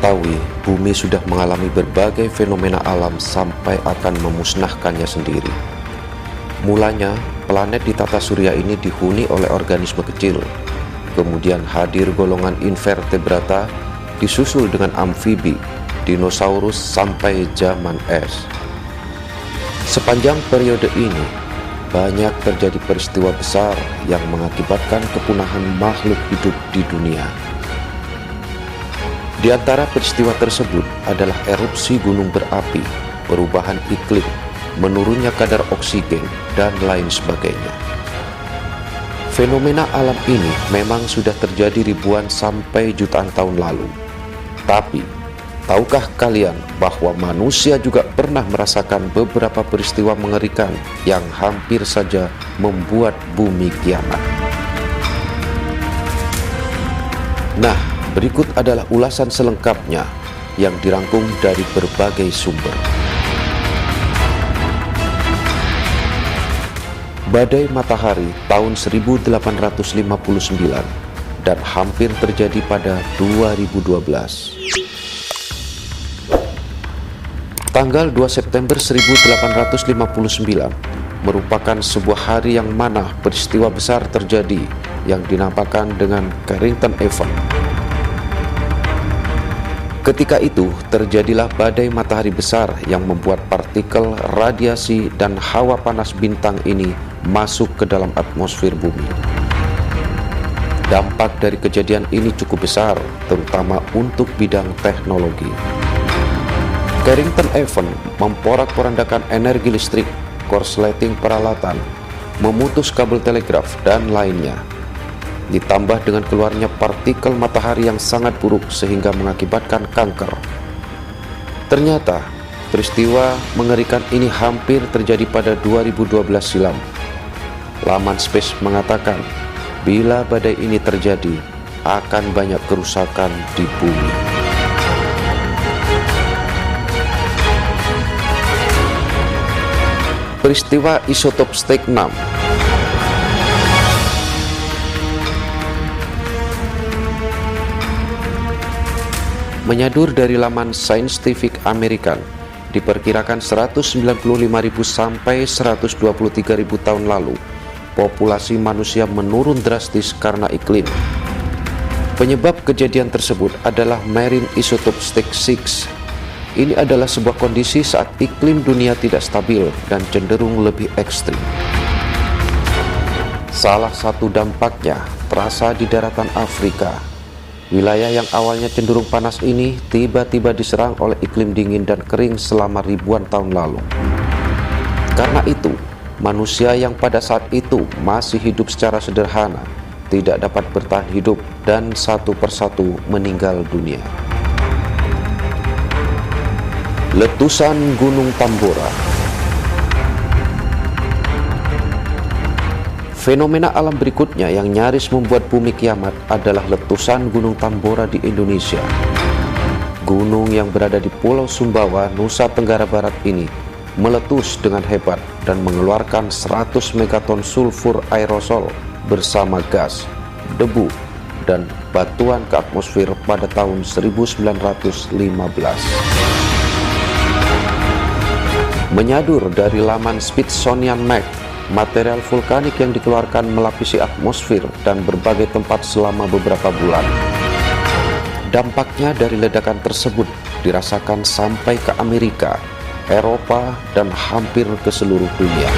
diketahui, bumi sudah mengalami berbagai fenomena alam sampai akan memusnahkannya sendiri. Mulanya, planet di tata surya ini dihuni oleh organisme kecil. Kemudian hadir golongan invertebrata, disusul dengan amfibi, dinosaurus sampai zaman es. Sepanjang periode ini, banyak terjadi peristiwa besar yang mengakibatkan kepunahan makhluk hidup di dunia. Di antara peristiwa tersebut adalah erupsi gunung berapi, perubahan iklim, menurunnya kadar oksigen, dan lain sebagainya. Fenomena alam ini memang sudah terjadi ribuan sampai jutaan tahun lalu. Tapi, tahukah kalian bahwa manusia juga pernah merasakan beberapa peristiwa mengerikan yang hampir saja membuat bumi kiamat? Nah, berikut adalah ulasan selengkapnya yang dirangkum dari berbagai sumber. Badai matahari tahun 1859 dan hampir terjadi pada 2012. Tanggal 2 September 1859 merupakan sebuah hari yang mana peristiwa besar terjadi yang dinamakan dengan Carrington Event. Ketika itu terjadilah badai matahari besar yang membuat partikel, radiasi, dan hawa panas bintang ini masuk ke dalam atmosfer bumi. Dampak dari kejadian ini cukup besar, terutama untuk bidang teknologi. Carrington Event memporak-porandakan energi listrik, korsleting peralatan, memutus kabel telegraf, dan lainnya. Ditambah dengan keluarnya partikel matahari yang sangat buruk sehingga mengakibatkan kanker. Ternyata, peristiwa mengerikan ini hampir terjadi pada 2012 silam. Laman Space mengatakan, bila badai ini terjadi, akan banyak kerusakan di bumi. Peristiwa isotop strontium 6. Menyadur dari laman Scientific American, diperkirakan 195.000 sampai 123.000 tahun lalu, populasi manusia menurun drastis karena iklim. Penyebab kejadian tersebut adalah Marine Isotope Stasis. Ini adalah sebuah kondisi saat iklim dunia tidak stabil dan cenderung lebih ekstrim. Salah satu dampaknya terasa di daratan Afrika. Wilayah yang awalnya cenderung panas ini tiba-tiba diserang oleh iklim dingin dan kering selama ribuan tahun lalu. Karena itu, manusia yang pada saat itu masih hidup secara sederhana tidak dapat bertahan hidup dan satu persatu meninggal dunia. Letusan Gunung Tambora. Fenomena alam berikutnya yang nyaris membuat bumi kiamat adalah letusan Gunung Tambora di Indonesia. Gunung yang berada di Pulau Sumbawa, Nusa Tenggara Barat ini meletus dengan hebat dan mengeluarkan 100 megaton sulfur aerosol bersama gas, debu, dan batuan ke atmosfer pada tahun 1915. Menyadur dari laman Smithsonian Mag, material vulkanik yang dikeluarkan melapisi atmosfer dan berbagai tempat selama beberapa bulan. Dampaknya dari ledakan tersebut dirasakan sampai ke Amerika, Eropa, dan hampir ke seluruh dunia.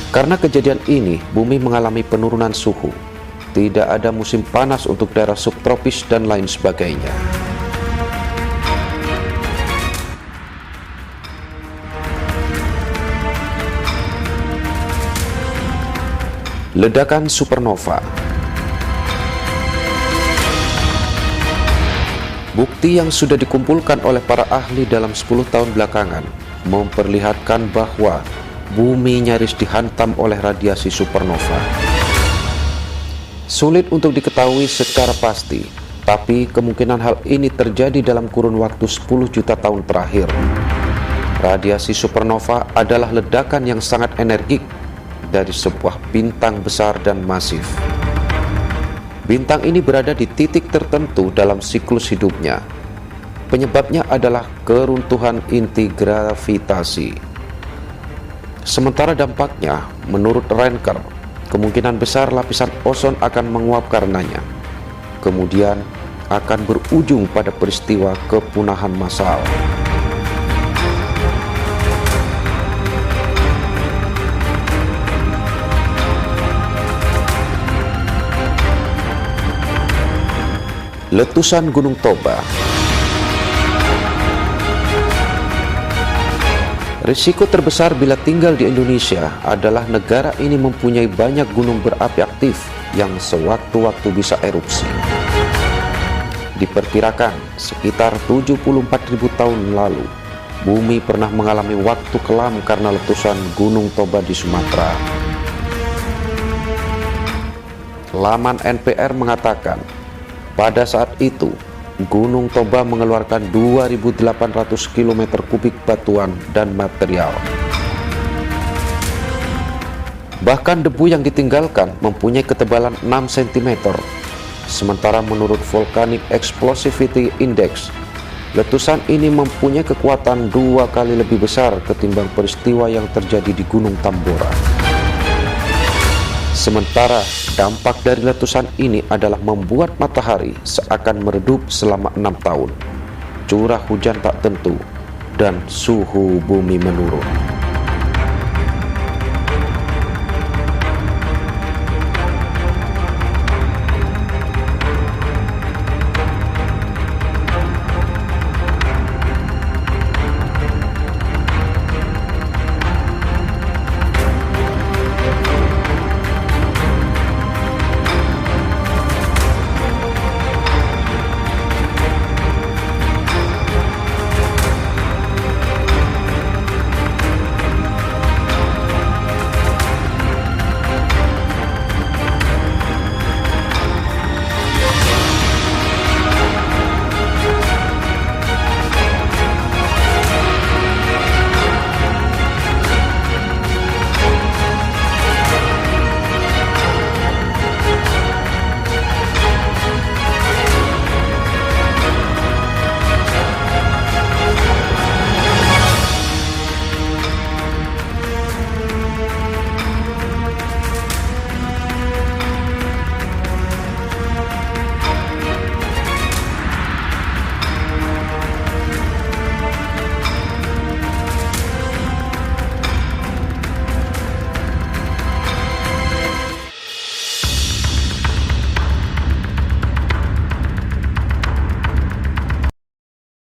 Karena kejadian ini, bumi mengalami penurunan suhu. Tidak ada musim panas untuk daerah subtropis dan lain sebagainya. Ledakan supernova. Bukti yang sudah dikumpulkan oleh para ahli dalam 10 tahun belakangan memperlihatkan bahwa bumi nyaris dihantam oleh radiasi supernova. Sulit untuk diketahui secara pasti, tapi kemungkinan hal ini terjadi dalam kurun waktu 10 juta tahun terakhir. Radiasi supernova adalah ledakan yang sangat energik dari sebuah bintang besar dan masif. Bintang ini berada di titik tertentu dalam siklus hidupnya. Penyebabnya adalah keruntuhan inti gravitasi. Sementara dampaknya, menurut Renker, kemungkinan besar lapisan ozon akan menguap karenanya. Kemudian akan berujung pada peristiwa kepunahan massal. Letusan Gunung Toba. Risiko terbesar bila tinggal di Indonesia adalah negara ini mempunyai banyak gunung berapi aktif yang sewaktu-waktu bisa erupsi. Diperkirakan sekitar 74.000 tahun lalu, bumi pernah mengalami waktu kelam karena letusan Gunung Toba di Sumatera. Laman NPR mengatakan, pada saat itu, Gunung Toba mengeluarkan 2.800 km kubik batuan dan material. Bahkan debu yang ditinggalkan mempunyai ketebalan 6 cm. Sementara menurut Volcanic Explosivity Index, letusan ini mempunyai kekuatan 2 kali lebih besar ketimbang peristiwa yang terjadi di Gunung Tambora. Sementara dampak dari letusan ini adalah membuat matahari seakan meredup selama 6 tahun, curah hujan tak tentu, dan suhu bumi menurun.